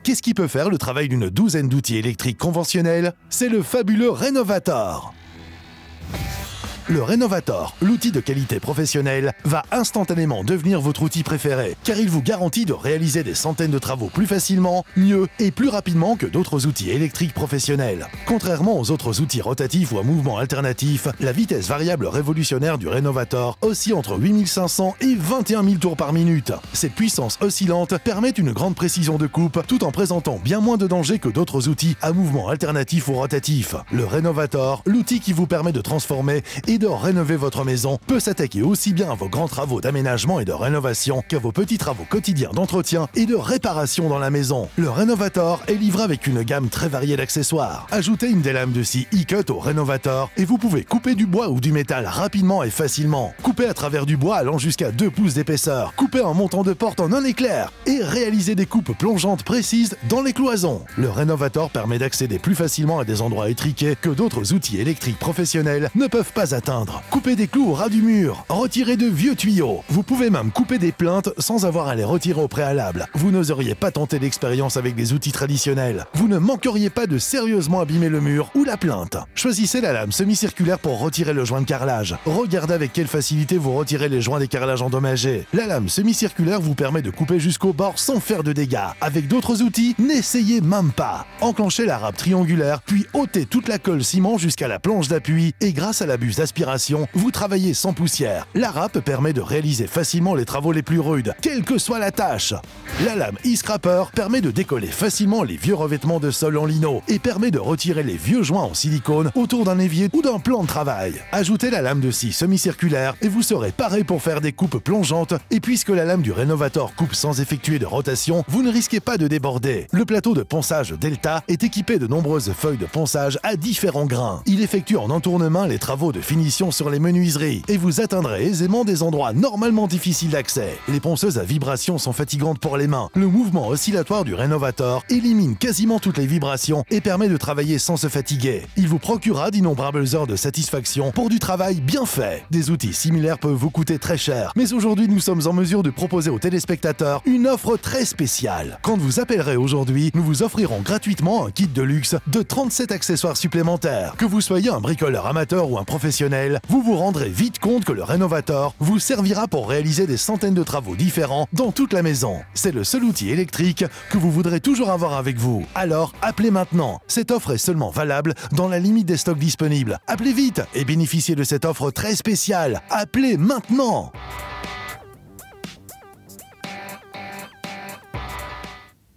Qu'est-ce qui peut faire le travail d'une douzaine d'outils électriques conventionnels? C'est le fabuleux Renovator. Le Renovator, l'outil de qualité professionnelle, va instantanément devenir votre outil préféré, car il vous garantit de réaliser des centaines de travaux plus facilement, mieux et plus rapidement que d'autres outils électriques professionnels. Contrairement aux autres outils rotatifs ou à mouvement alternatif, la vitesse variable révolutionnaire du Renovator oscille entre 8500 et 21 000 tours par minute. Cette puissance oscillante permet une grande précision de coupe, tout en présentant bien moins de danger que d'autres outils à mouvement alternatif ou rotatif. Le Renovator, l'outil qui vous permet de transformer et de rénover votre maison, peut s'attaquer aussi bien à vos grands travaux d'aménagement et de rénovation qu'à vos petits travaux quotidiens d'entretien et de réparation dans la maison. Le Renovator est livré avec une gamme très variée d'accessoires. Ajoutez une des lames de scie e-cut au Renovator et vous pouvez couper du bois ou du métal rapidement et facilement. Couper à travers du bois allant jusqu'à 2 pouces d'épaisseur. Couper un montant de porte en un éclair et réaliser des coupes plongeantes précises dans les cloisons. Le Renovator permet d'accéder plus facilement à des endroits étriqués que d'autres outils électriques professionnels ne peuvent pas atteindre. Couper des clous au ras du mur, retirer de vieux tuyaux. Vous pouvez même couper des plinthes sans avoir à les retirer au préalable. Vous n'oseriez pas tenter l'expérience avec des outils traditionnels. Vous ne manqueriez pas de sérieusement abîmer le mur ou la plinthe. Choisissez la lame semi-circulaire pour retirer le joint de carrelage. Regardez avec quelle facilité vous retirez les joints des carrelages endommagés. La lame semi-circulaire vous permet de couper jusqu'au bord sans faire de dégâts. Avec d'autres outils, n'essayez même pas. Enclenchez la râpe triangulaire, puis ôtez toute la colle ciment jusqu'à la planche d'appui et grâce à la buse d'aspiration, vous travaillez sans poussière. La râpe permet de réaliser facilement les travaux les plus rudes, quelle que soit la tâche. La lame e-scraper permet de décoller facilement les vieux revêtements de sol en lino et permet de retirer les vieux joints en silicone autour d'un évier ou d'un plan de travail. Ajoutez la lame de scie semi-circulaire et vous serez paré pour faire des coupes plongeantes, et puisque la lame du Renovator coupe sans effectuer de rotation, vous ne risquez pas de déborder. Le plateau de ponçage Delta est équipé de nombreuses feuilles de ponçage à différents grains. Il effectue en entournement les travaux de finition sur les menuiseries et vous atteindrez aisément des endroits normalement difficiles d'accès. Les ponceuses à vibration sont fatigantes pour les mains. Le mouvement oscillatoire du Renovator élimine quasiment toutes les vibrations et permet de travailler sans se fatiguer. Il vous procurera d'innombrables heures de satisfaction pour du travail bien fait. Des outils similaires peuvent vous coûter très cher, mais aujourd'hui nous sommes en mesure de proposer aux téléspectateurs une offre très spéciale. Quand vous appellerez aujourd'hui, nous vous offrirons gratuitement un kit de luxe de 37 accessoires supplémentaires. Que vous soyez un bricoleur amateur ou un professionnel, vous vous rendrez vite compte que le Renovator vous servira pour réaliser des centaines de travaux différents dans toute la maison. C'est le seul outil électrique que vous voudrez toujours avoir avec vous. Alors, appelez maintenant. Cette offre est seulement valable dans la limite des stocks disponibles. Appelez vite et bénéficiez de cette offre très spéciale. Appelez maintenant!